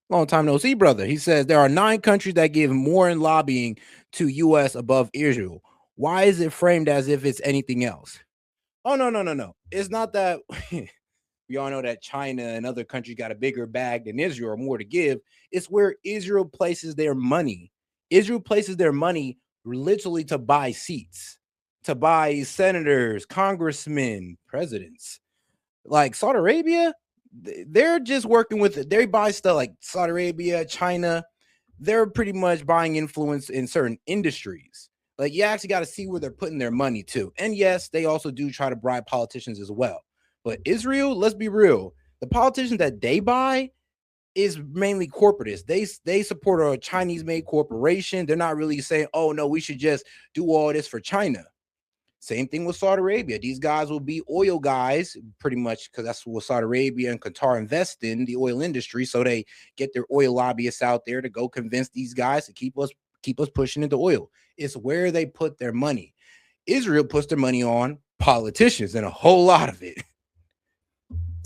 Long time no see, brother. He says there are 9 countries that give more in lobbying to U.S. above Israel. Why is it framed as if it's anything else? Oh, no, no, no, no. It's not that. We all know that China and other countries got a bigger bag than Israel or more to give. It's where Israel places their money. Israel places their money literally to buy seats, to buy senators, congressmen, presidents. Like Saudi Arabia, they're just working with it. They buy stuff like Saudi Arabia, China. They're pretty much buying influence in certain industries. Like you actually got to see where they're putting their money to. And yes, they also do try to bribe politicians as well. But Israel, let's be real, the politicians that they buy is mainly corporatists. They support a Chinese made corporation. They're not really saying, oh no, we should just do all this for China. Same thing with Saudi Arabia. These guys will be oil guys pretty much because that's what Saudi Arabia and Qatar invest in, the oil industry. So they get their oil lobbyists out there to go convince these guys to keep us pushing into oil. It's where they put their money. Israel puts their money on politicians and a whole lot of it.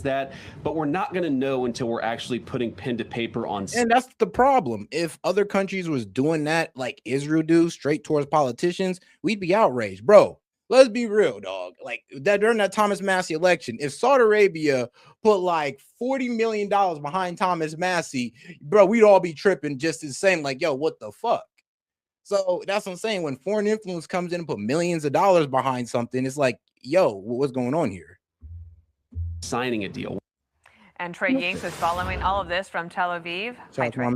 That, but we're not going to know until we're actually putting pen to paper on. And that's the problem. If other countries was doing that like Israel do, straight towards politicians, we'd be outraged, bro. Let's be real, dog. Like that during that Thomas Massey election, if Saudi Arabia put like $40 million behind Thomas Massey, bro, we'd all be tripping just as saying, like, yo, what the fuck? So that's what I'm saying. When foreign influence comes in and put millions of dollars behind something, it's like, yo, what's going on here? Signing a deal. And Trey Yingst is following all of this from Tel Aviv. Hi, Trey.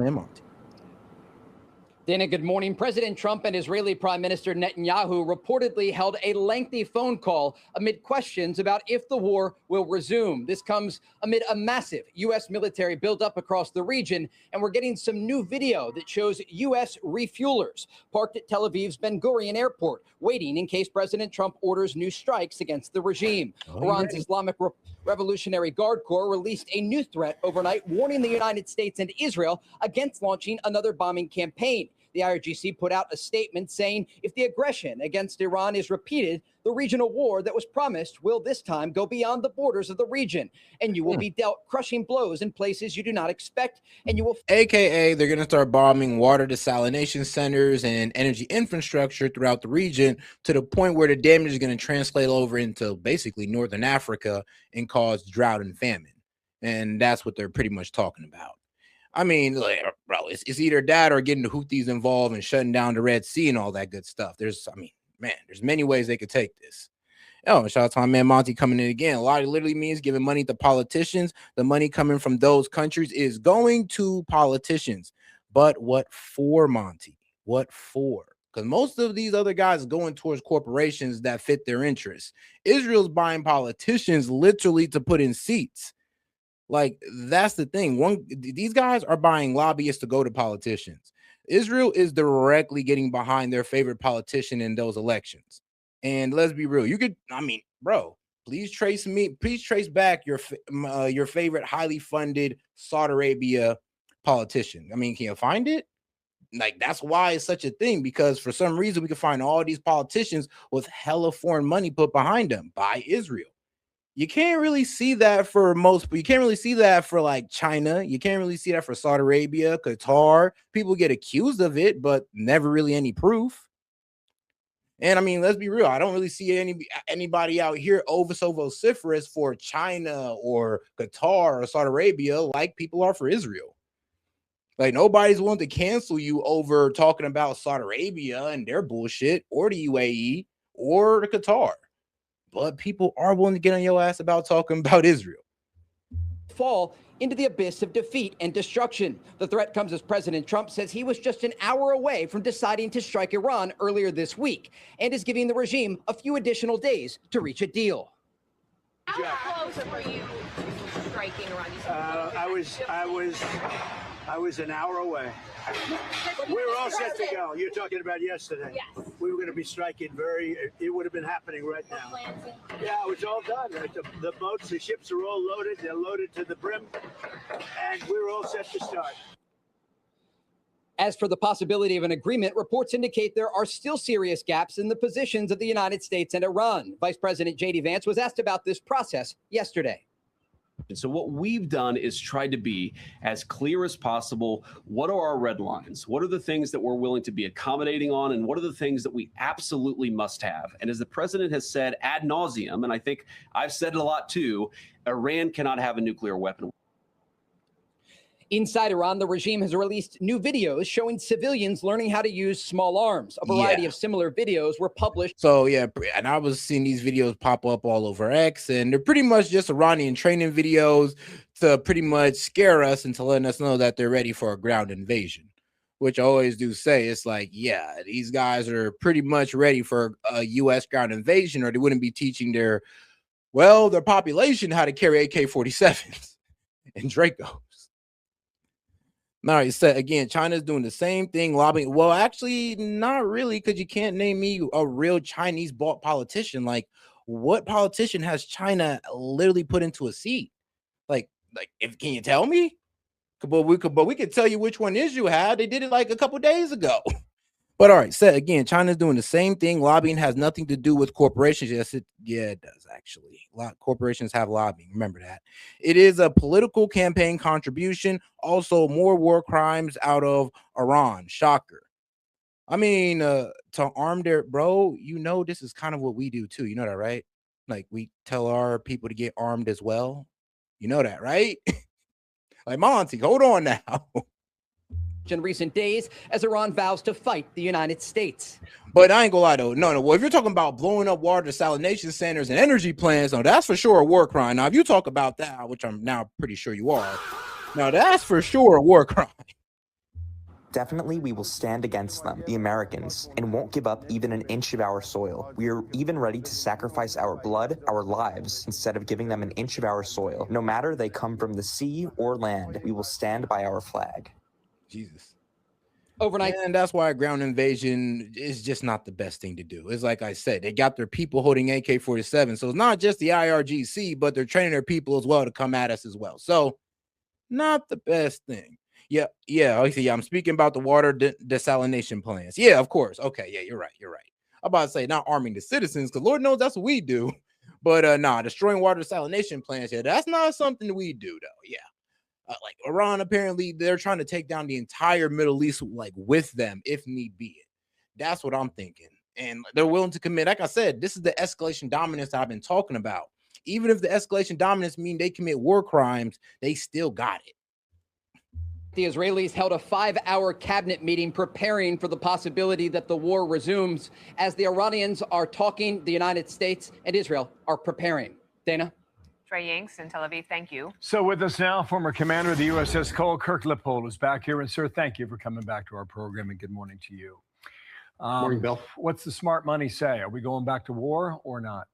Dana, good morning. President Trump and Israeli Prime Minister Netanyahu reportedly held a lengthy phone call amid questions about if the war will resume. This comes amid a massive U.S. military buildup across the region, and we're getting some new video that shows U.S. refuelers parked at Tel Aviv's Ben Gurion Airport, waiting in case President Trump orders new strikes against the regime. Iran's Islamic Revolutionary Guard Corps released a new threat overnight, warning the United States and Israel against launching another bombing campaign. The IRGC put out a statement saying if the aggression against Iran is repeated, the regional war that was promised will this time go beyond the borders of the region, and you will be dealt crushing blows in places you do not expect, and you will... AKA, they're going to start bombing water desalination centers and energy infrastructure throughout the region to the point where the damage is going to translate over into basically Northern Africa and cause drought and famine. And that's what they're pretty much talking about. I mean, like, bro, it's either that or getting the Houthis involved and shutting down the Red Sea and all that good stuff. There's many ways they could take this. Oh, shout out to my man Monty coming in again. A lot of literally means giving money to politicians. The money coming from those countries is going to politicians. But what for, Monty? What for? Because most of these other guys are going towards corporations that fit their interests. Israel's buying politicians literally to put in seats. Like, that's the thing. These guys are buying lobbyists to go to politicians. Israel is directly getting behind their favorite politician in those elections. And let's be real. Bro, please trace back your favorite highly funded Saudi Arabia politician. I mean, can you find it? Like, that's why it's such a thing, because for some reason we can find all these politicians with hella foreign money put behind them by Israel. You can't really see that for most, but you can't really see that for like China. You can't really see that for Saudi Arabia, Qatar. People get accused of it, but never really any proof. And I mean, let's be real. I don't really see anybody out here so vociferous for China or Qatar or Saudi Arabia like people are for Israel. Like, nobody's willing to cancel you over talking about Saudi Arabia and their bullshit, or the UAE or the Qatar. But people are willing to get on your ass about talking about Israel. Fall into the abyss of defeat and destruction. The threat comes as President Trump says he was just an hour away from deciding to strike Iran earlier this week and is giving the regime a few additional days to reach a deal. How close were you striking Iran? I was an hour away. We were all set to go. You're talking about yesterday. Yes. We were going to be striking it would have been happening right now. Yeah, it was all done. The boats, the ships are all loaded. They're loaded to the brim. And we were all set to start. As for the possibility of an agreement, reports indicate there are still serious gaps in the positions of the United States and Iran. Vice President J.D. Vance was asked about this process yesterday. So what we've done is tried to be as clear as possible. What are our red lines? What are the things that we're willing to be accommodating on? And what are the things that we absolutely must have? And as the president has said ad nauseum, and I think I've said it a lot too, Iran cannot have a nuclear weapon. Inside Iran, the regime has released new videos showing civilians learning how to use small arms. A variety of similar videos were published. So, yeah, and I was seeing these videos pop up all over X, and they're pretty much just Iranian training videos to pretty much scare us into letting us know that they're ready for a ground invasion, which I always do say. It's like, yeah, these guys are pretty much ready for a U.S. ground invasion, or they wouldn't be teaching their population how to carry AK-47s and Dracos. Now, you said again, China's doing the same thing, lobbying. Well, actually, not really, because you can't name me a real Chinese bought politician. Like, what politician has China literally put into a seat? Like, if can you tell me? But we could tell you which one is you had. They did it like a couple days ago. But all right, said again, China's doing the same thing. Lobbying has nothing to do with corporations. Yes, it does actually. A lot of corporations have lobbying. Remember that. It is a political campaign contribution. Also, more war crimes out of Iran. Shocker. I mean, to arm their bro, this is kind of what we do too. You know that, right? Like we tell our people to get armed as well. You know that, right? Like Monty, hold on now. In recent days as Iran vows to fight the United States. But I ain't gonna lie though. No. Well, if you're talking about blowing up water desalination centers and energy plants, no, that's for sure a war crime. Now, if you talk about that, which I'm now pretty sure you are, now that's for sure a war crime. Definitely, we will stand against them, the Americans, and won't give up even an inch of our soil. We are even ready to sacrifice our blood, our lives, instead of giving them an inch of our soil. No matter they come from the sea or land, we will stand by our flag. Jesus. Overnight. And that's why a ground invasion is just not the best thing to do. It's like I said, they got their people holding AK-47. So it's not just the IRGC, but they're training their people as well to come at us as well. So not the best thing. Yeah. I'm speaking about the water desalination plants. Yeah, of course. Okay. Yeah, you're right. I'm about to say not arming the citizens, because Lord knows that's what we do. But destroying water desalination plants. Yeah, that's not something we do though. Yeah. Like Iran, apparently they're trying to take down the entire Middle East, like with them, if need be. That's what I'm thinking. And they're willing to commit. Like I said, this is the escalation dominance I've been talking about. Even if the escalation dominance mean they commit war crimes, they still got it. The Israelis held a 5-hour cabinet meeting preparing for the possibility that the war resumes. As the Iranians are talking, the United States and Israel are preparing. Dana? Trey Yanks in Tel Aviv, thank you. So with us now, former commander of the USS Cole, Kirk Lippold, is back here. And sir, thank you for coming back to our program, and good morning to you. Morning, Bill. What's the smart money say? Are we going back to war or not?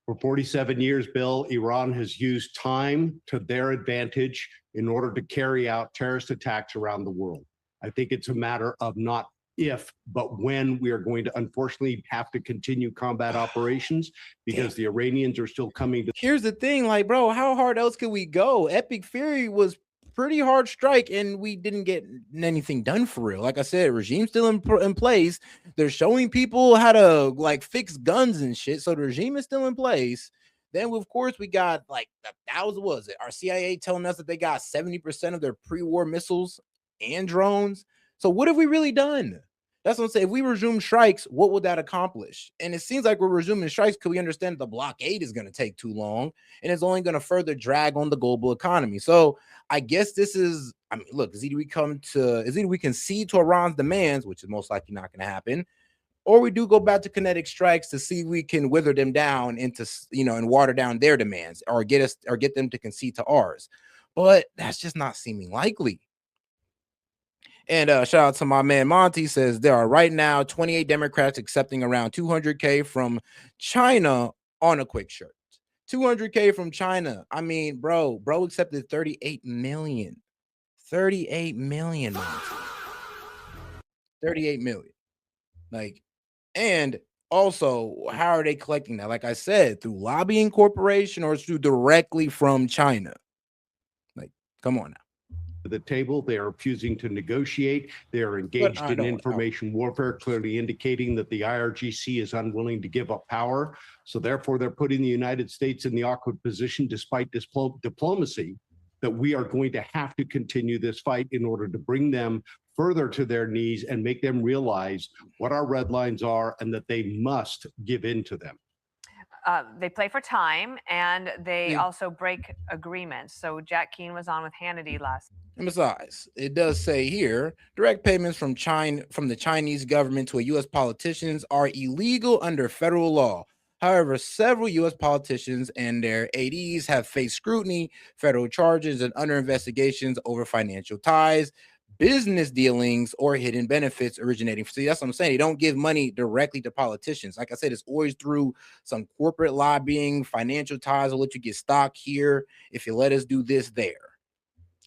For 47 years, Bill, Iran has used time to their advantage in order to carry out terrorist attacks around the world. I think it's a matter of not if, but when we are going to unfortunately have to continue combat operations, because the Iranians are still coming to. Here's the thing, like, bro, how hard else could we go? Epic Fury was pretty hard strike, and we didn't get anything done for real. Like I said, regime still in place. They're showing people how to like fix guns and shit, so the regime is still in place. Then, of course, we got like 1,000. Was it our CIA telling us that they got 70% of their pre-war missiles and drones? So what have we really done? That's what I'm saying. If we resume strikes, what would that accomplish? And it seems like we're resuming strikes because we understand that the blockade is going to take too long, and it's only going to further drag on the global economy. So I guess this is, I mean, look, either we concede to Iran's demands, which is most likely not going to happen, or we do go back to kinetic strikes to see if we can wither them down into, and water down their demands, or get them to concede to ours. But that's just not seeming likely. And shout out to my man Monty, says there are right now 28 Democrats accepting around $200K from China on a quick shirt. $200K from China. I mean, bro accepted 38 million. 38 million, Monty. 38 million. Like, and also, how are they collecting that? Like I said, through lobbying corporation or through directly from China? Like, come on now. the table. They are refusing to negotiate. They are engaged in information warfare, clearly indicating that the IRGC is unwilling to give up power. So therefore, they're putting the United States in the awkward position, despite diplomacy, that we are going to have to continue this fight in order to bring them further to their knees and make them realize what our red lines are and that they must give in to them. They play for time, and they also break agreements. So Jack Keane was on with Hannity last. And besides, it does say here, direct payments from the Chinese government to U.S. politicians are illegal under federal law. However, several U.S. politicians and their aides have faced scrutiny, federal charges, and under investigations over financial ties, business dealings, or hidden benefits originating. See, that's what I'm saying. They don't give money directly to politicians. Like I said, it's always through some corporate lobbying, financial ties. Will let you get stock here if you let us do this there.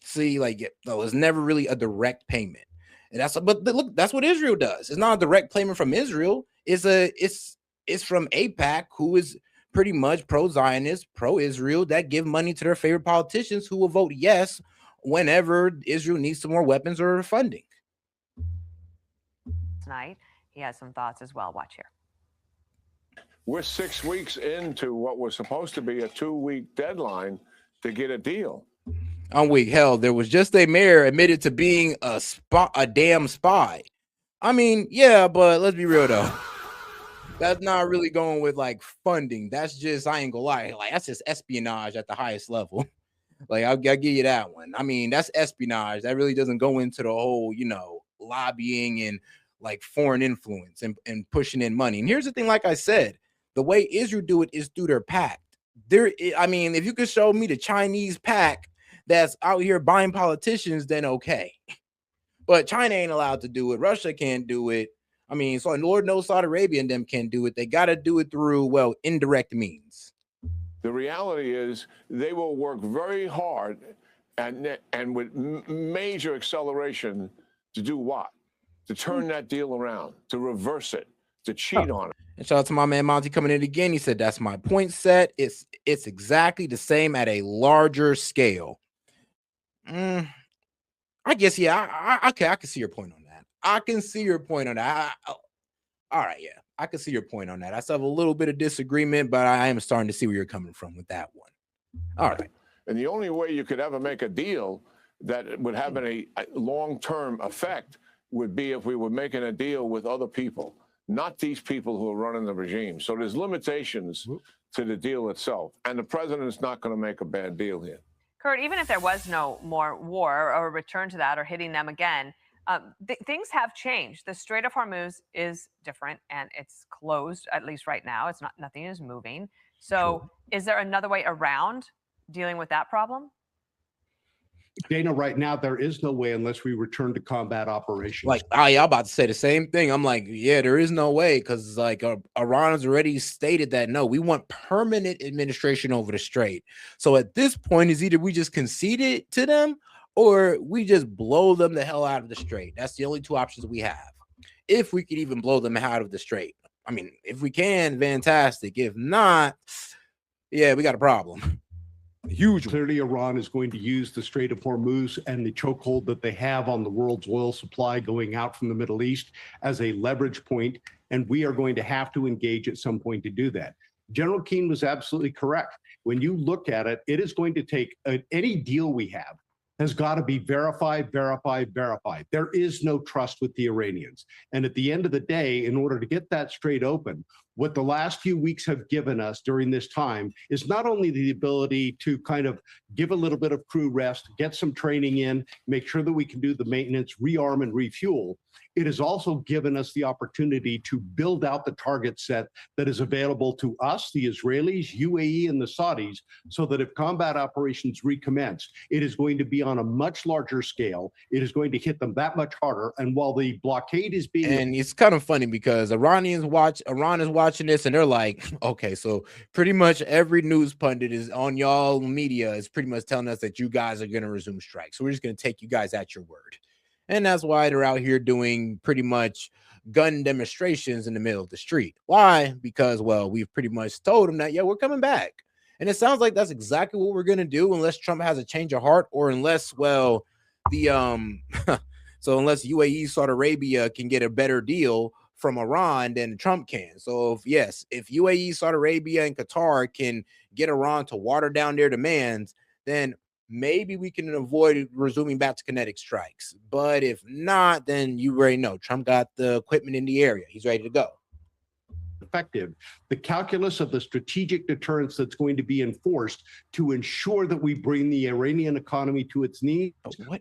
See, like it was never really a direct payment, and but look, that's what Israel does. It's not a direct payment from Israel. It's from AIPAC, who is pretty much pro-Zionist, pro-Israel, that give money to their favorite politicians who will vote yes whenever Israel needs some more weapons or funding. Tonight, he has some thoughts as well. Watch here. We're 6 weeks into what was supposed to be a 2-week deadline to get a deal. On week, hell, there was just a mayor admitted to being a damn spy. I mean, yeah, but let's be real though. That's not really going with like funding. That's just, I ain't gonna lie, like that's just espionage at the highest level. Like I'll give you that one. I mean, that's espionage. That really doesn't go into the whole, lobbying and like foreign influence and pushing in money. And here's the thing, like I said, the way Israel do it is through their pact. I mean, if you could show me the Chinese pact that's out here buying politicians, then okay. But China ain't allowed to do it. Russia can't do it. I mean, so Lord knows Saudi Arabia and them can't do it. They got to do it through, well, indirect means. The reality is they will work very hard and with major acceleration to do what? To turn that deal around, to reverse it, to cheat on it. And shout out to my man Monty coming in again. He said, that's my point set. It's exactly the same at a larger scale. I guess, yeah, okay, I can see your point on that. I can see your point on that. All right, yeah, I can see your point on that. I still have a little bit of disagreement, but I am starting to see where you're coming from with that one. All right. And the only way you could ever make a deal that would have a long-term effect would be if we were making a deal with other people, not these people who are running the regime. So there's limitations to the deal itself. And the president's not going to make a bad deal here. Kurt, even if there was no more war or a return to that or hitting them again, things have changed. The Strait of Hormuz is different and it's closed, at least right now. It's not, nothing is moving. So is there another way around dealing with that problem? Dana, right now, there is no way unless we return to combat operations. Like, I'm about to say the same thing. I'm like, yeah, there is no way, because like Iran has already stated that, no, we want permanent administration over the strait. So at this point, is either we just concede it to them or we just blow them the hell out of the strait. That's the only two options we have. If we could even blow them out of the strait. I mean, if we can, fantastic. If not, yeah, we got a problem. Huge. Clearly, Iran is going to use the Strait of Hormuz and the chokehold that they have on the world's oil supply going out from the Middle East as a leverage point, and we are going to have to engage at some point to do that. General Keane was absolutely correct. When you look at it, it is going to take any deal we have has got to be verified, verified, verified. There is no trust with the Iranians. And at the end of the day, in order to get that strait open, what the last few weeks have given us during this time is not only the ability to kind of give a little bit of crew rest, get some training in, make sure that we can do the maintenance, rearm and refuel. It has also given us the opportunity to build out the target set that is available to us, the Israelis, UAE, and the Saudis, so that if combat operations recommence, it is going to be on a much larger scale. It is going to hit them that much harder. And while the blockade is being... And it's kind of funny because Iran is watching this and they're like, okay, so pretty much every news pundit is on y'all media is pretty much telling us that you guys are going to resume strikes. So we're just going to take you guys at your word. And that's why they're out here doing pretty much gun demonstrations in the middle of the street. Why? Because, well, we've pretty much told them that, yeah, we're coming back. And it sounds like that's exactly what we're going to do unless Trump has a change of heart or unless, well, so unless UAE, Saudi Arabia can get a better deal from Iran than Trump can. So if UAE, Saudi Arabia, and Qatar can get Iran to water down their demands, then maybe we can avoid resuming back to kinetic strikes. But if not, then you already know Trump got the equipment in the area. He's ready to go. Effective. The calculus of the strategic deterrence that's going to be enforced to ensure that we bring the Iranian economy to its knees.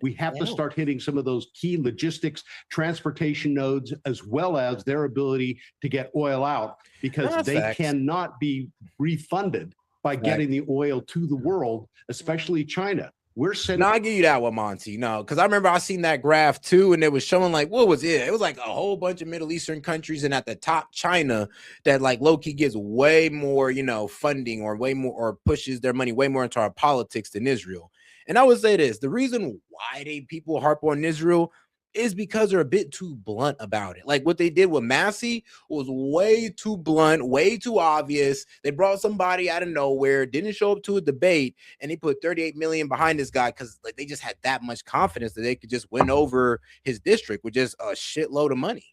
We have to start hitting some of those key logistics, transportation nodes, as well as their ability to get oil out, because they cannot be refunded by getting the oil to the world, especially China. We're sending. No, I give you that one, Monty. No, because I remember I seen that graph too, and it was showing like, what was it? It was like a whole bunch of Middle Eastern countries, and at the top, China, that like low-key gives way more, funding or way more, or pushes their money way more into our politics than Israel. And I would say this: the reason why people harp on Israel is because they're a bit too blunt about it. Like what they did with Massey was way too blunt, way too obvious. They brought somebody out of nowhere, didn't show up to a debate, and they put 38 million behind this guy because like they just had that much confidence that they could just win over his district with just a shitload of money.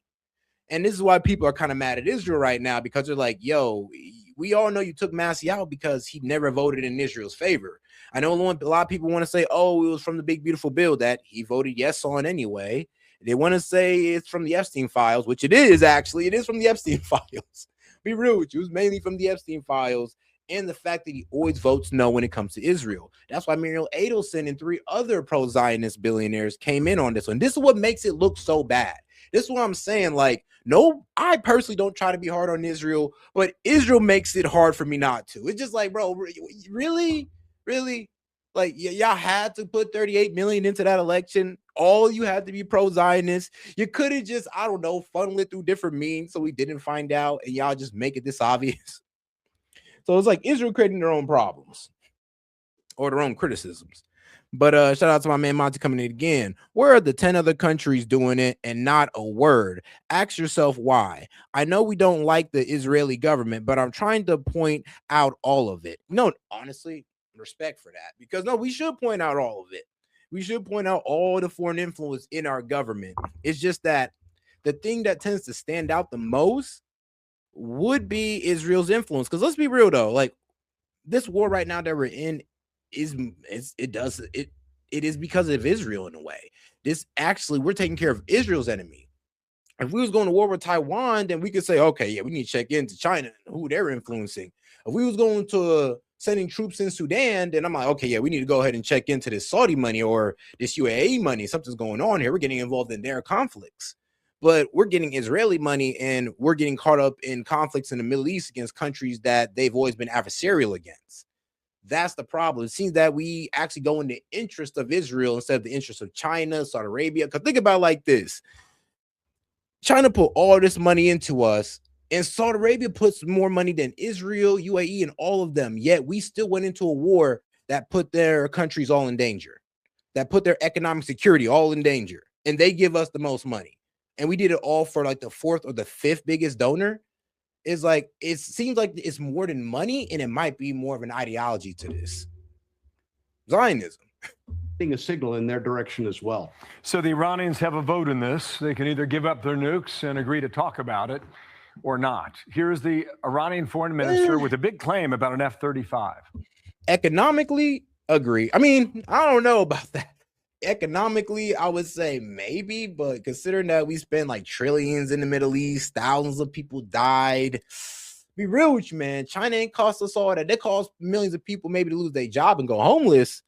And this is why people are kind of mad at Israel right now, because they're like, yo, we all know you took Massey out because he never voted in Israel's favor. I know a lot of people want to say, oh, it was from the big, beautiful bill that he voted yes on anyway. They want to say it's from the Epstein files, which it is actually. It is from the Epstein files. Be real with you. It's mainly from the Epstein files and the fact that he always votes no when it comes to Israel. That's why Muriel Edelson and 3 other pro-Zionist billionaires came in on this one. This is what makes it look so bad. This is what I'm saying. Like, no, I personally don't try to be hard on Israel, but Israel makes it hard for me not to. It's just like, bro, really? Like, y'all had to put 38 million into that election. All you had to be pro-Zionist. You could have just, I don't know, funnel it through different means so we didn't find out, and y'all just make it this obvious. So it's like Israel creating their own problems or their own criticisms. But shout out to my man Monty coming in again. Where are the 10 other countries doing it and not a word? Ask yourself why. I know we don't like the Israeli government, but I'm trying to point out all of it. No, honestly, respect for that, because no, we should point out all of it. We should point out all the foreign influence in our government. It's just that the thing that tends to stand out the most would be Israel's influence. Because let's be real though, like this war right now that we're in it is because of Israel in a way. This actually, we're taking care of Israel's enemy. If we was going to war with Taiwan, then we could say, okay, yeah, we need to check into China and who they're influencing. If we was going to sending troops in Sudan, then I'm like, okay, yeah, we need to go ahead and check into this Saudi money or this UAE money. Something's going on here. We're getting involved in their conflicts. But we're getting Israeli money and we're getting caught up in conflicts in the Middle East against countries that they've always been adversarial against. That's the problem. It seems that we actually go in the interest of Israel instead of the interest of China, Saudi Arabia. Because think about it like this. China put all this money into us, and Saudi Arabia puts more money than Israel, UAE, and all of them. Yet we still went into a war that put their countries all in danger, that put their economic security all in danger. And they give us the most money. And we did it all for like the 4th or the 5th biggest donor. Is like, it seems like it's more than money, and it might be more of an ideology to this. Zionism. A signal in their direction as well. So the Iranians have a vote in this. They can either give up their nukes and agree to talk about it or not. Here's the Iranian foreign minister with a big claim about an F-35. Economically, agree. I mean, I don't know about that. Economically, I would say maybe, but considering that we spend like trillions in the Middle East, thousands of people died. Be real with you, man. China ain't cost us all that. They cost millions of people maybe to lose their job and go homeless,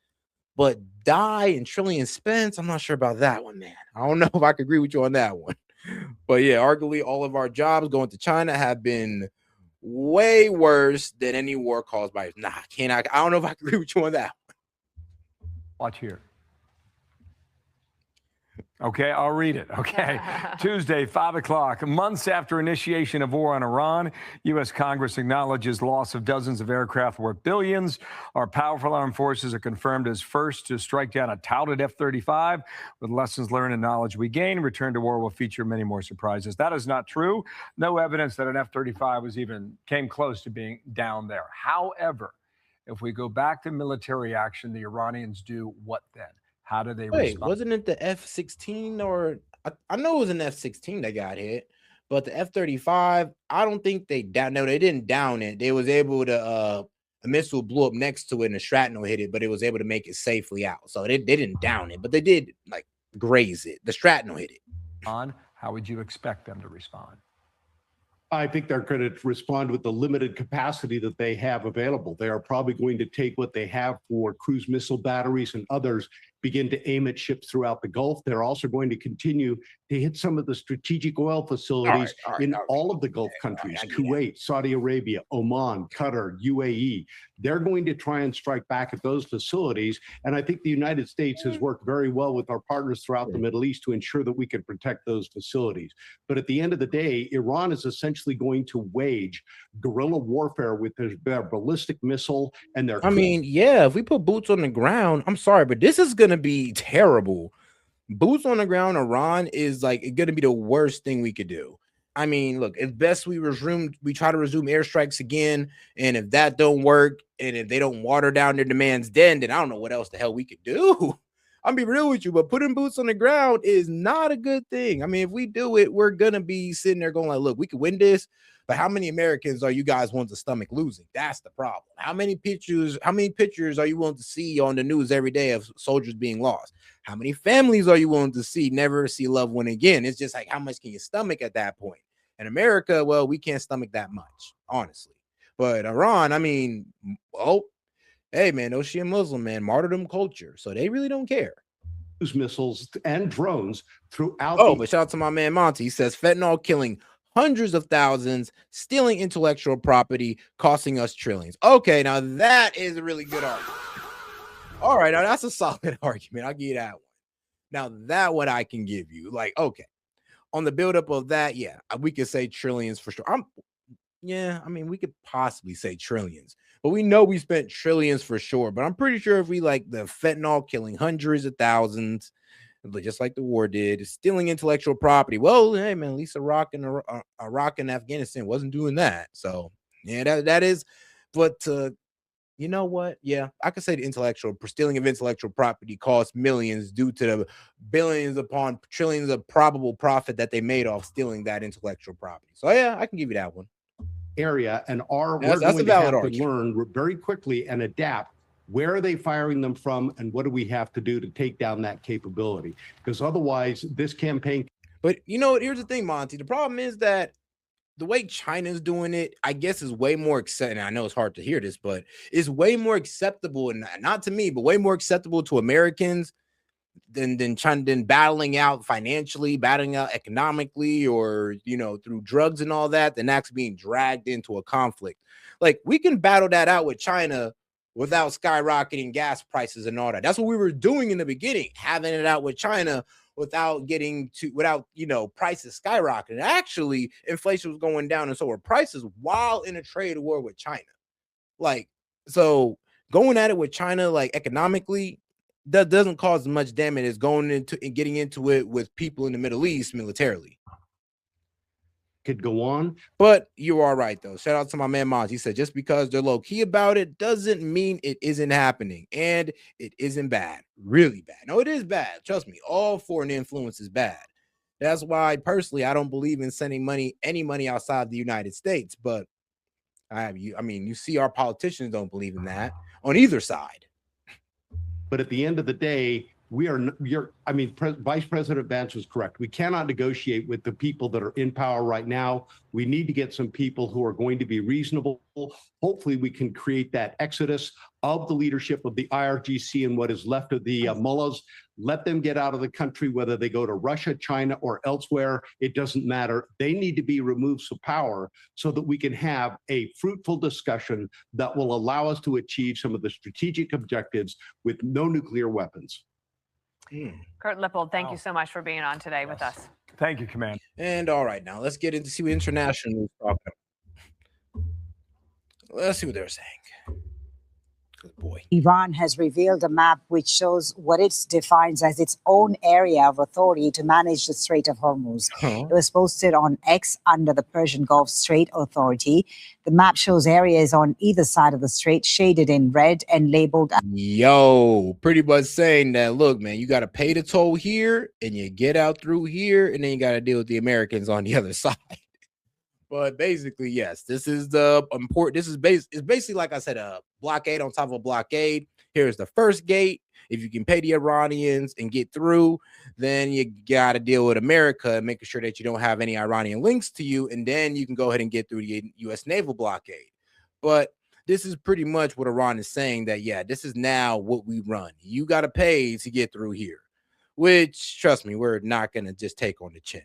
but die and trillions spent. I'm not sure about that one, man. I don't know if I could agree with you on that one. But yeah, arguably all of our jobs going to China have been way worse than any war caused by. Nah, I don't know if I can agree with you on that one. Watch here. Okay, I'll read it. Okay. Tuesday, 5 o'clock. Months after initiation of war on Iran, U.S. Congress acknowledges loss of dozens of aircraft worth billions. Our powerful armed forces are confirmed as first to strike down a touted F-35. With lessons learned and knowledge we gain, return to war will feature many more surprises. That is not true. No evidence that an F-35 came close to being down there. However, if we go back to military action, the Iranians do what then? How do they Wait, respond? wasn't it the F-16 or I know it was an F-16 that got hit, but the F-35, I don't think they down. No, they didn't down it. They was able to a missile blew up next to it and the shrapnel hit it, but it was able to make it safely out. So they didn't down it, but they did like graze it. The shrapnel hit it. How would you expect them to respond? I think they're going to respond with the limited capacity that they have available. They are probably going to take what they have for cruise missile batteries and others, begin to aim at ships throughout the Gulf. They're also going to continue to hit some of the strategic oil facilities in all of the Gulf countries, Kuwait, Saudi Arabia, Oman, Qatar, UAE. They're going to try and strike back at those facilities. And I think the United States has worked very well with our partners throughout the Middle East to ensure that we can protect those facilities. But at the end of the day, Iran is essentially going to wage guerrilla warfare with their ballistic missile and their... I mean, yeah, if we put boots on the ground, I'm sorry, but this is going to be terrible. Boots on the ground, Iran is like going to be the worst thing we could do. I mean, look, if best we try to resume airstrikes again, and if that don't work, and if they don't water down their demands, then I don't know what else the hell we could do. I'll be real with you, but putting boots on the ground is not a good thing. I mean, if we do it, we're gonna be sitting there going like, look, we could win this, but how many Americans are you guys willing to stomach losing? That's the problem. How many pictures are you willing to see on the news every day of soldiers being lost? How many families are you willing to see never see a loved one again? It's just like, how much can you stomach at that point? In America, well, we can't stomach that much, honestly. But Iran, I mean, oh, hey, man, those Shia Muslim, man, martyrdom culture. So they really don't care. Missiles and drones throughout. But shout out to my man Monty. He says fentanyl killing hundreds of thousands, stealing intellectual property, costing us trillions. Okay, now that is a really good argument. All right, now that's a solid argument. I'll give you that one. Now that one I can give you. Like, okay. On the buildup of that, yeah, we could say trillions for sure. I mean, we could possibly say trillions, but we know we spent trillions for sure. But I'm pretty sure if we like the fentanyl killing hundreds of thousands, just like the war did, stealing intellectual property. Well, hey man, at least Iraq and Afghanistan wasn't doing that. So yeah, that is. But you know what? Yeah, I could say the stealing of intellectual property cost millions due to the billions upon trillions of probable profit that they made off stealing that intellectual property. So yeah, I can give you that one. Area and we're going to have to learn very quickly and adapt. Where are they firing them from, and what do we have to do to take down that capability? Because otherwise, this campaign. But you know, here's the thing, Monty. The problem is that the way China's doing it, I guess, is way more acceptable. I know it's hard to hear this, but it's way more acceptable, and not to me, but way more acceptable to Americans than China, than battling out financially, battling out economically, or through drugs and all that, than actually being dragged into a conflict. Like, we can battle that out with China without skyrocketing gas prices and all that. That's what we were doing in the beginning, having it out with China without prices skyrocketing. Actually, inflation was going down, and so were prices while in a trade war with China. Like, so going at it with China, like economically, that doesn't cause as much damage as going into and getting into it with people in the Middle East militarily. Could go on. But you are right, though. Shout out to my man Mons. He said just because they're low-key about it doesn't mean it isn't happening. And it isn't bad. Really bad. No, it is bad. Trust me. All foreign influence is bad. That's why, personally, I don't believe in sending any money outside the United States. But you see our politicians don't believe in that on either side. But at the end of the day, Vice President Vance was correct. We cannot negotiate with the people that are in power right now. We need to get some people who are going to be reasonable. Hopefully, we can create that exodus of the leadership of the IRGC and what is left of the mullahs. Let them get out of the country, whether they go to Russia, China, or elsewhere. It doesn't matter. They need to be removed from power so that we can have a fruitful discussion that will allow us to achieve some of the strategic objectives with no nuclear weapons. Kurt Lippold, thank you so much for being on today with us. Thank you, Commander. And all right, now let's get into see what international news talking about. Let's see what they're saying. Good boy. Iran has revealed a map which shows what it defines as its own area of authority to manage the Strait of Hormuz. It was posted on X under the Persian Gulf Strait Authority. The map shows areas on either side of the strait shaded in red and labeled. Yo, pretty much saying that, look, man, you got to pay the toll here and you get out through here and then you got to deal with the Americans on the other side. But basically, yes, this is the important. This is it's basically, like I said, a blockade on top of a blockade. Here's the first gate. If you can pay the Iranians and get through, then you got to deal with America and making sure that you don't have any Iranian links to you. And then you can go ahead and get through the U.S. naval blockade. But this is pretty much what Iran is saying, that, yeah, this is now what we run. You got to pay to get through here, which, trust me, we're not going to just take on the chin.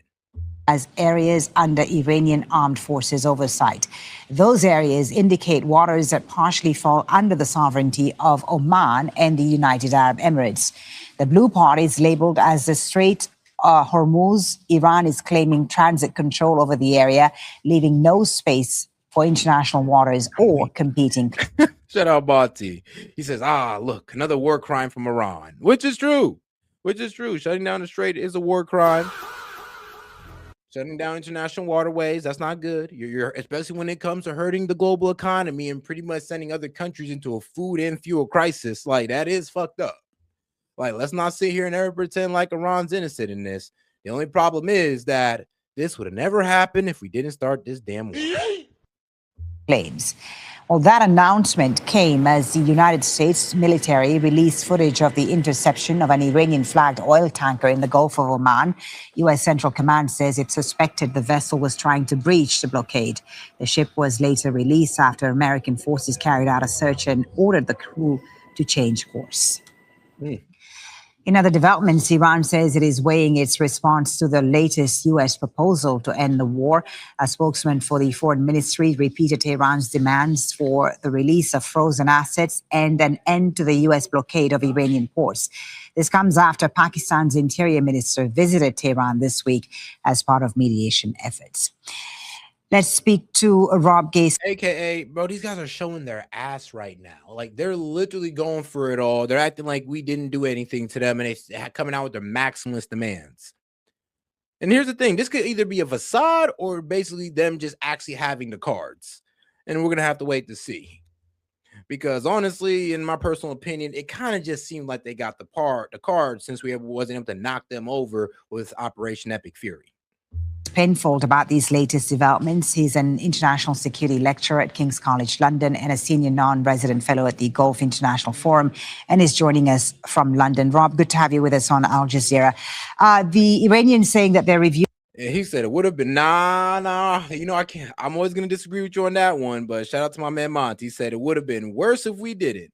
As areas under Iranian armed forces oversight. Those areas indicate waters that partially fall under the sovereignty of Oman and the United Arab Emirates. The blue part is labeled as the Strait Hormuz. Iran is claiming transit control over the area, leaving no space for international waters or competing. Shout out Bati. He says, look, another war crime from Iran, which is true. Shutting down the strait is a war crime. Shutting down international waterways, that's not good. You're especially when it comes to hurting the global economy and pretty much sending other countries into a food and fuel crisis. Like, that is fucked up. Like, let's not sit here and ever pretend like Iran's innocent in this. The only problem is that this would have never happened if we didn't start this damn war. Claims. Well, that announcement came as the United States military released footage of the interception of an Iranian-flagged oil tanker in the Gulf of Oman. U.S. Central Command says it suspected the vessel was trying to breach the blockade. The ship was later released after American forces carried out a search and ordered the crew to change course. In other developments, Iran says it is weighing its response to the latest U.S. proposal to end the war. A spokesman for the foreign ministry repeated Tehran's demands for the release of frozen assets and an end to the U.S. blockade of Iranian ports. This comes after Pakistan's interior minister visited Tehran this week as part of mediation efforts. Let's speak to Rob Gase. AKA, bro, these guys are showing their ass right now. Like, they're literally going for it all. They're acting like we didn't do anything to them, and they're coming out with their maximalist demands. And here's the thing. This could either be a facade or basically them just actually having the cards. And we're going to have to wait to see. Because honestly, in my personal opinion, it kind of just seemed like they got the cards since we wasn't able to knock them over with Operation Epic Fury. Penfold about these latest developments. He's an international security lecturer at King's College London and a senior non-resident fellow at the Gulf International Forum, and is joining us from London. Rob, good to have you with us on Al Jazeera. The Iranians saying that they're reviewing. And he said it would have been nah. You know, I'm always going to disagree with you on that one, but shout out to my man Monty. He said it would have been worse if we did it.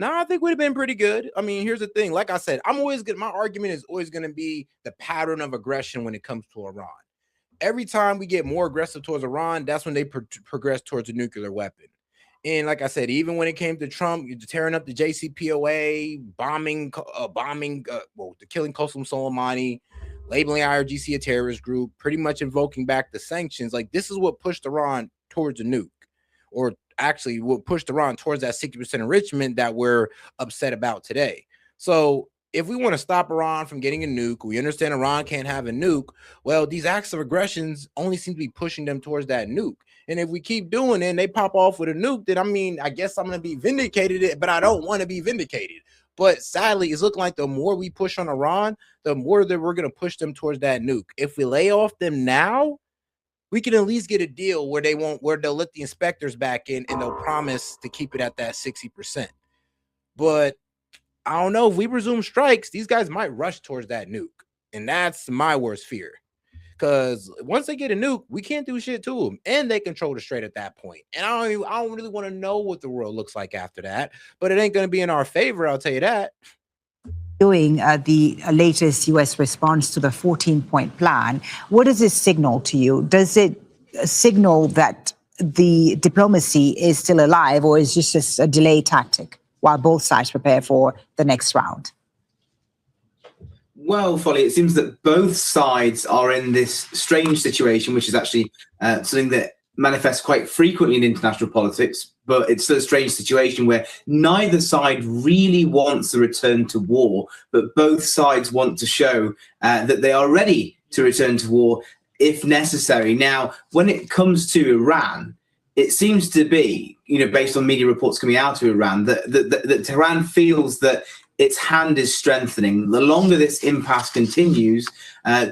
I think we'd have been pretty good. I mean, here's the thing. Like I said, my argument is always going to be the pattern of aggression when it comes to Iran. Every time we get more aggressive towards Iran, that's when they progress towards a nuclear weapon. And like I said, even when it came to Trump, tearing up the JCPOA, killing Qasem Soleimani, labeling IRGC a terrorist group, pretty much invoking back the sanctions. Like, this is what pushed Iran towards a nuke, or actually what pushed Iran towards that 60% enrichment that we're upset about today. So if we want to stop Iran from getting a nuke, we understand Iran can't have a nuke. Well, these acts of aggressions only seem to be pushing them towards that nuke. And if we keep doing it and they pop off with a nuke, then I guess I'm going to be vindicated, but I don't want to be vindicated. But sadly, it's looking like the more we push on Iran, the more that we're going to push them towards that nuke. If we lay off them now, we can at least get a deal where they'll let the inspectors back in and they'll promise to keep it at that 60%. But I don't know, if we resume strikes, these guys might rush towards that nuke. And that's my worst fear. Because once they get a nuke, we can't do shit to them. And they control the strait at that point. And I don't really want to know what the world looks like after that. But it ain't going to be in our favor, I'll tell you that. Doing the latest U.S. response to the 14-point plan. What does it signal to you? Does it signal that the diplomacy is still alive, or is this just a delay tactic while both sides prepare for the next round? Well, Folly, it seems that both sides are in this strange situation, which is actually something that manifests quite frequently in international politics, but it's still a strange situation where neither side really wants a return to war, but both sides want to show that they are ready to return to war if necessary. Now, when it comes to Iran, it seems to be, based on media reports coming out of Iran, that Tehran feels that its hand is strengthening. The longer this impasse continues,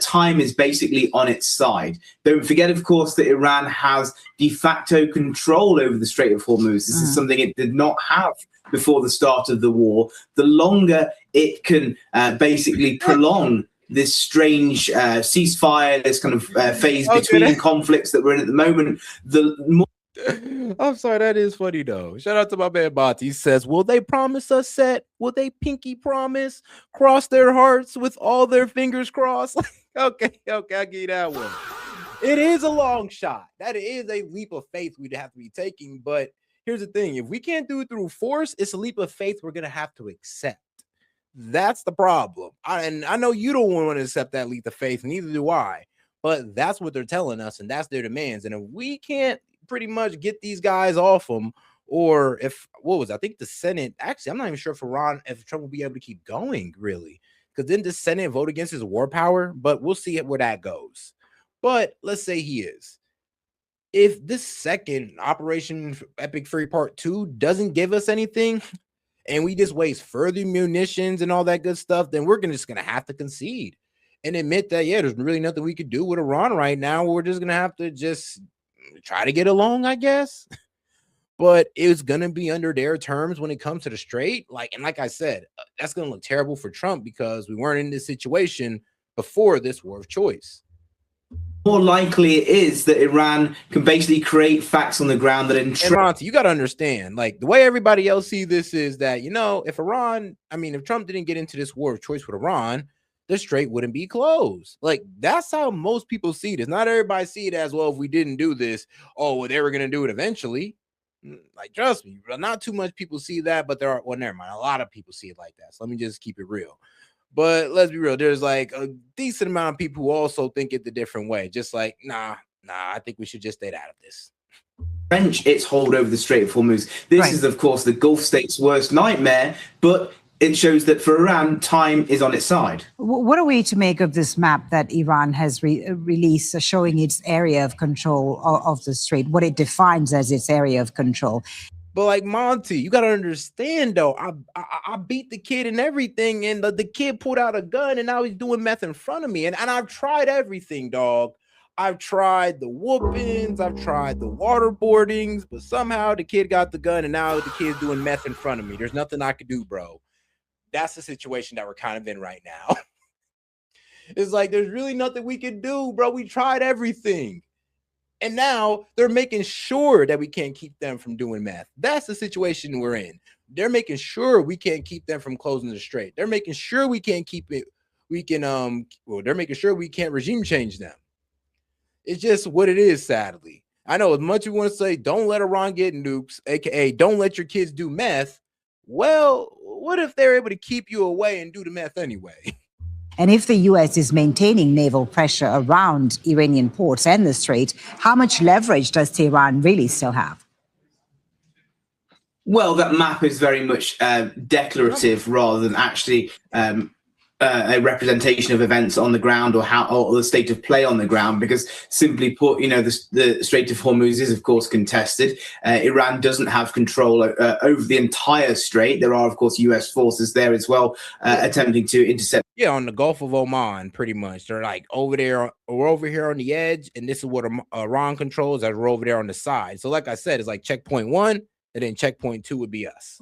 time is basically on its side. Don't forget, of course, that Iran has de facto control over the Strait of Hormuz. This is something it did not have before the start of the war. The longer it can basically prolong this strange ceasefire, this kind of phase between conflicts that we're in at the moment, the more. I'm sorry, that is funny though. Shout out to my man Bonte. He says, will they promise us set? Will they pinky promise? Cross their hearts with all their fingers crossed? okay, I'll give you that one. It is a long shot. That is a leap of faith we'd have to be taking. But here's the thing. If we can't do it through force, it's a leap of faith we're going to have to accept. That's the problem. And I know you don't want to accept that leap of faith, neither do I. But that's what they're telling us, and that's their demands. And if we can't pretty much get these guys off them, or if I think the Senate, actually I'm not even sure if Trump will be able to keep going, really, because then the Senate vote against his war power, but we'll see where that goes. But let's say he is. If this second Operation Epic Fury Part 2 doesn't give us anything and we just waste further munitions and all that good stuff, then we're just gonna have to concede and admit that there's really nothing we could do with Iran right now. We're just gonna have to just try to get along, I guess. But it's gonna be under their terms when it comes to the Strait. Like I said, that's gonna look terrible for Trump because we weren't in this situation before this war of choice. More likely it is that Iran can basically create facts on the ground that and you got to understand, like the way everybody else see this is that, if Trump didn't get into this war of choice with Iran, the Strait wouldn't be closed. Like, that's how most people see this. Not everybody see it as, well, if we didn't do this, they were going to do it eventually. Like, trust me, not too much people see that, but never mind. A lot of people see it like that. So let me just keep it real. But let's be real. There's like a decent amount of people who also think it the different way. Just like, nah, I think we should just stay out of this. French its hold over the Strait of Hormuz. This is, of course, the Gulf state's worst nightmare, but it shows that for Iran, time is on its side. What are we to make of this map that Iran has released showing its area of control of the Strait, what it defines as its area of control? But like, Monty, you got to understand, though, I beat the kid and everything, and the kid pulled out a gun, and now he's doing meth in front of me. And I've tried everything, dog. I've tried the whoopings, I've tried the waterboardings, but somehow the kid got the gun, and now the kid's doing meth in front of me. There's nothing I could do, bro. That's the situation that we're kind of in right now. It's like, there's really nothing we can do, bro. We tried everything. And now they're making sure that we can't keep them from doing meth. That's the situation we're in. They're making sure we can't keep them from closing the Strait. They're making sure we can't keep it. They're making sure we can't regime change them. It's just what it is, sadly. I know as much as you want to say, don't let Iran get nukes, aka don't let your kids do meth. Well, what if they're able to keep you away and do the meth anyway? And if the U.S. is maintaining naval pressure around Iranian ports and the Strait, how much leverage does Tehran really still have? Well, that map is very much declarative rather than actually a representation of events on the ground or the state of play on the ground, because simply put, the Strait of Hormuz is, of course, contested. Iran doesn't have control over the entire strait. There are, of course, U.S. forces there as well, attempting to intercept. Yeah, on the Gulf of Oman, pretty much. They're like over there, we're over here on the edge, and this is what Iran controls, as we're over there on the side. So like I said, it's like checkpoint 1, and then checkpoint 2 would be us.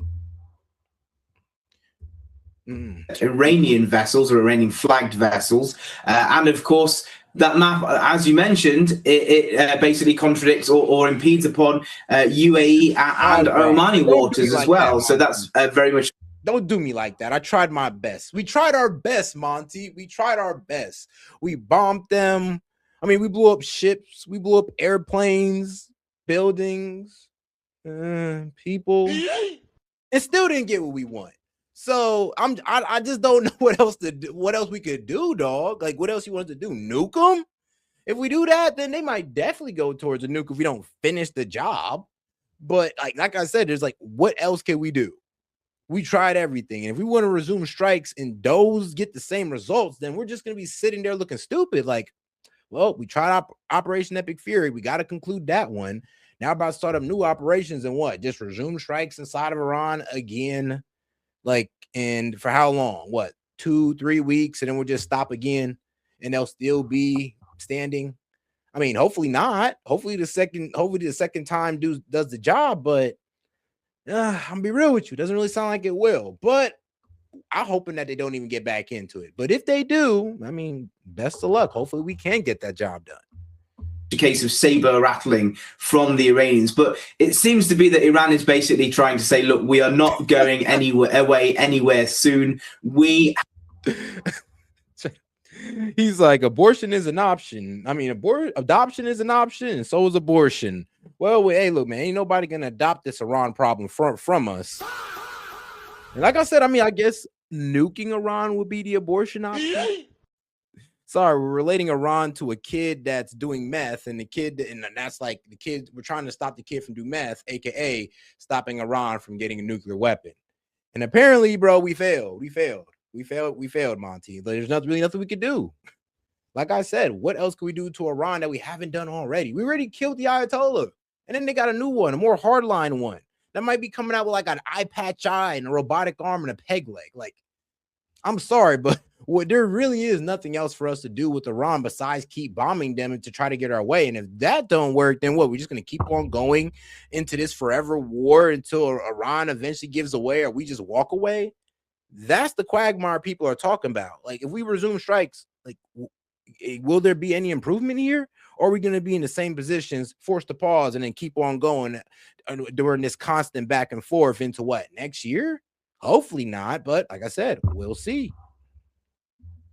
Iranian vessels or Iranian flagged vessels. And of course, that map, as you mentioned, it basically contradicts or impedes upon UAE and Omani waters as well. So that's very much. Don't do me like that. I tried my best. We tried our best, Monty. We tried our best. We bombed them. We blew up ships. We blew up airplanes, buildings, people, and still didn't get what we want. So I just don't know what else we could do, dog. Like, what else you wanted to do? Nuke them? If we do that, then they might definitely go towards a nuke if we don't finish the job. But like I said, there's like, what else can we do? We tried everything. And if we want to resume strikes and those get the same results, then we're just going to be sitting there looking stupid. Like, well, we tried Operation Epic Fury. We got to conclude that one. Now about to start up new operations and what? Just resume strikes inside of Iran again. Like, and for how long? What, 2-3 weeks? And then we'll just stop again and they'll still be standing. I mean, hopefully not. Hopefully the second time does the job, but I'm gonna be real with you. It doesn't really sound like it will, but I'm hoping that they don't even get back into it. But if they do, I mean, best of luck. Hopefully we can get that job done. A case of saber rattling from the Iranians, but it seems to be that Iran is basically trying to say, look, we are not going anywhere soon. He's like, abortion is an option. I mean, adoption is an option, and so is abortion. Well, hey, look, man, ain't nobody gonna adopt this Iran problem from us. And like I said, I mean, I guess nuking Iran would be the abortion option. Sorry, we're relating Iran to a kid that's doing meth, and that's like the kid. We're trying to stop the kid from doing meth, aka stopping Iran from getting a nuclear weapon. And apparently, bro, we failed. We failed, Monty. There's really nothing we could do. Like I said, what else can we do to Iran that we haven't done already? We already killed the Ayatollah, and then they got a new one, a more hardline one that might be coming out with like an eye patch eye and a robotic arm and a peg leg. Like, I'm sorry, but there really is nothing else for us to do with Iran besides keep bombing them and to try to get our way. And if that don't work, then what? We're just going to keep on going into this forever war until Iran eventually gives away, or we just walk away. That's the quagmire people are talking about. Like, if we resume strikes, like, will there be any improvement here? Or are we going to be in the same positions, forced to pause and then keep on going during this constant back and forth into what, next year? Hopefully not. But like I said, we'll see.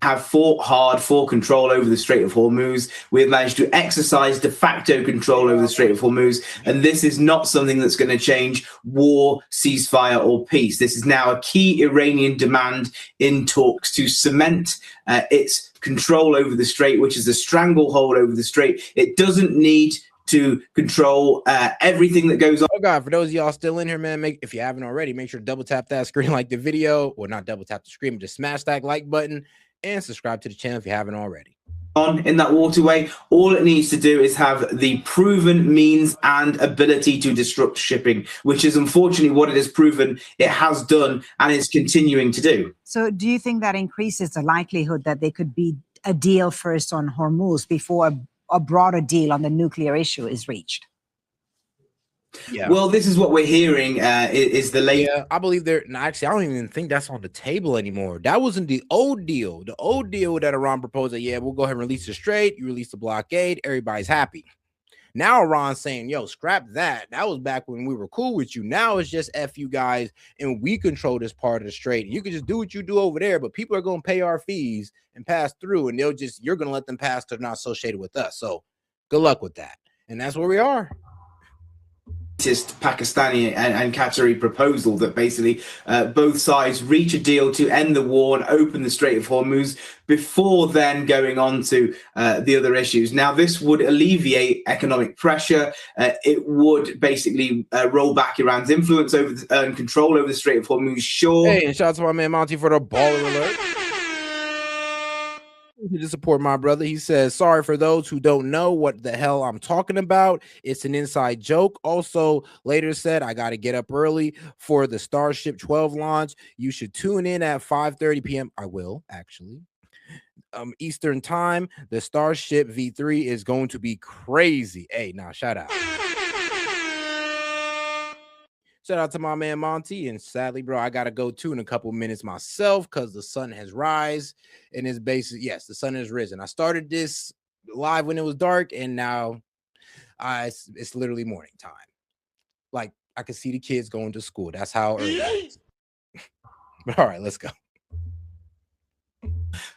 Have fought hard for control over the Strait of Hormuz. We have managed to exercise de facto control over the Strait of Hormuz. And this is not something that's going to change war, ceasefire, or peace. This is now a key Iranian demand in talks to cement its control over the Strait, which is a stranglehold over the Strait. It doesn't need to control everything that goes on. Oh God, for those of y'all still in here, man, if you haven't already, make sure to double tap that screen, like the video, or not double tap the screen, but just smash that like button and subscribe to the channel if you haven't already. On in that waterway, all it needs to do is have the proven means and ability to disrupt shipping, which is unfortunately what it has proven it has done and is continuing to do. So do you think that increases the likelihood that there could be a deal first on Hormuz before a broader deal on the nuclear issue is reached? Yeah. Well, this is what we're hearing is the latest. Yeah, I believe actually, I don't even think that's on the table anymore. That wasn't the old deal. The old deal that Iran proposed that, yeah, we'll go ahead and release the Strait. You release the blockade. Everybody's happy. Now Iran's saying, yo, scrap that. That was back when we were cool with you. Now it's just F you guys, and we control this part of the Strait. You can just do what you do over there, but people are going to pay our fees and pass through, and you're going to let them pass because they're not associated with us. So good luck with that. And that's where we are. Pakistani and Qatari proposal that basically both sides reach a deal to end the war and open the Strait of Hormuz before then going on to the other issues. Now, this would alleviate economic pressure. It would basically roll back Iran's influence over and control over the Strait of Hormuz. Sure. Hey, and shout out to my man Monty for the baller alert. To support my brother. He says, sorry for those who don't know what the hell I'm talking about. It's an inside joke. Also later said, I got to get up early for the Starship 12 launch. You should tune in at 5:30 p.m. I will actually. Eastern time. The Starship V3 is going to be crazy. Hey, nah, shout out. Shout out to my man Monty, and sadly, bro, I gotta go too in a couple minutes myself because the sun has rise and it's basically, yes, the sun has risen. I started this live when it was dark, and now it's literally morning time. Like, I can see the kids going to school. That's how early it is. All right, let's go.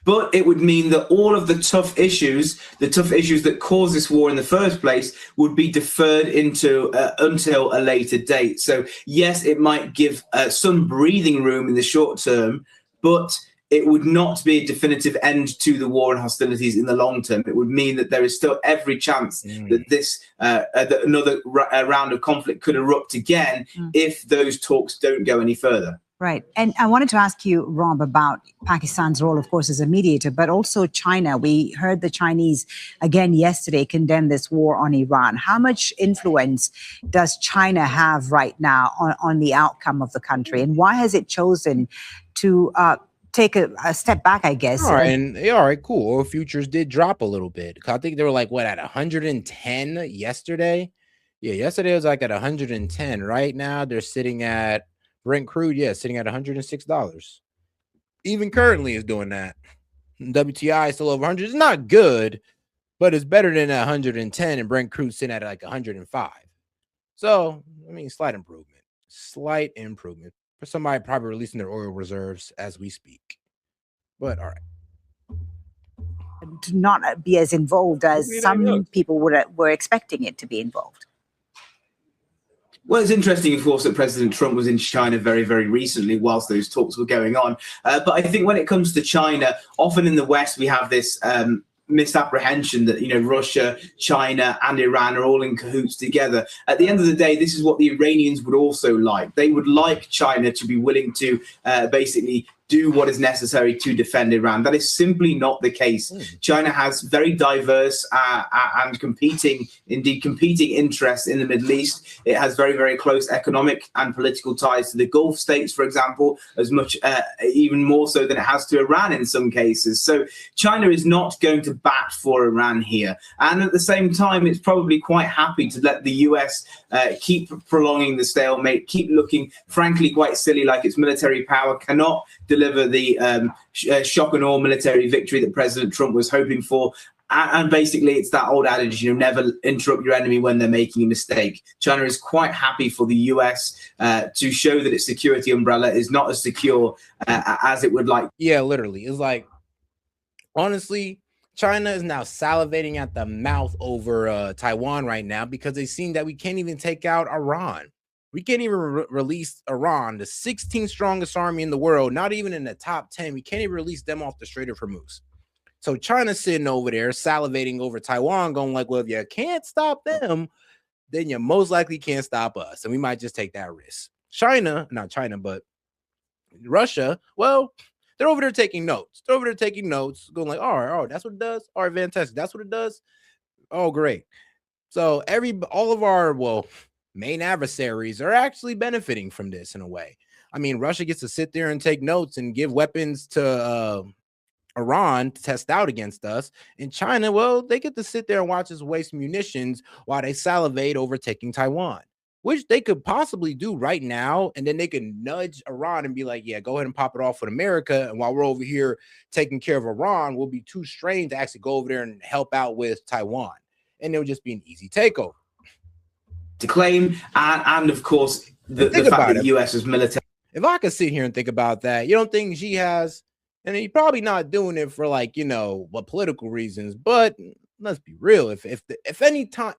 But it would mean that all of the tough issues that caused this war in the first place, would be deferred into until a later date. So yes, it might give some breathing room in the short term, but it would not be a definitive end to the war and hostilities in the long term. It would mean that there is still every chance that this that another round of conflict could erupt again if those talks don't go any further. Right. And I wanted to ask you, Rob, about Pakistan's role, of course, as a mediator, but also China. We heard the Chinese again yesterday condemn this war on Iran. How much influence does China have right now on the outcome of the country? And why has it chosen to take a step back, I guess? All right, and all right, cool. Oil futures did drop a little bit. I think they were like, what, at 110 yesterday? Yeah, yesterday it was like at 110. Right now they're sitting at Brent crude, sitting at $106. Even currently is doing that. WTI is still over 100. It's not good, but it's better than 110, and Brent crude sitting at like 105. So, I mean, slight improvement. Slight improvement for somebody probably releasing their oil reserves as we speak. But all right. To not be as involved as some people were expecting it to be involved. Well, it's interesting, of course, that President Trump was in China very, very recently whilst those talks were going on. But I think when it comes to China, often in the West, we have this misapprehension that, Russia, China and Iran are all in cahoots together. At the end of the day, this is what the Iranians would also like. They would like China to be willing to basically do what is necessary to defend Iran. That is simply not the case. China has very diverse and competing interests in the Middle East. It has very, very close economic and political ties to the Gulf states, for example, as much, even more so than it has to Iran in some cases. So China is not going to bat for Iran here. And at the same time, it's probably quite happy to let the US keep prolonging the stalemate, keep looking, frankly, quite silly, like its military power cannot deliver the shock and awe military victory that President Trump was hoping for. And basically, it's that old adage, never interrupt your enemy when they're making a mistake. China is quite happy for the US to show that its security umbrella is not as secure as it would like. Yeah, literally. It's like, honestly, China is now salivating at the mouth over Taiwan right now because they've seen that we can't even take out Iran. We can't even release Iran, the 16th strongest army in the world, not even in the top 10. We can't even release them off the Strait of Hormuz. So China's sitting over there salivating over Taiwan, going like, well, if you can't stop them, then you most likely can't stop us. And we might just take that risk. Not China, but Russia, well, they're over there taking notes. They're over there taking notes, going like, oh, that's what it does? All right, fantastic. That's what it does? Oh, great. So all of our, main adversaries are actually benefiting from this in a way. I mean, Russia gets to sit there and take notes and give weapons to Iran to test out against us. And China, well, they get to sit there and watch us waste munitions while they salivate over taking Taiwan, which they could possibly do right now. And then they can nudge Iran and be like, yeah, go ahead and pop it off with America. And while we're over here taking care of Iran, we'll be too strained to actually go over there and help out with Taiwan. And it'll just be an easy takeover. To claim, and of course, the fact that the US is military. If I could sit here and think about that, you don't think Xi has, and he's probably not doing it for like, what political reasons, but let's be real. If any time.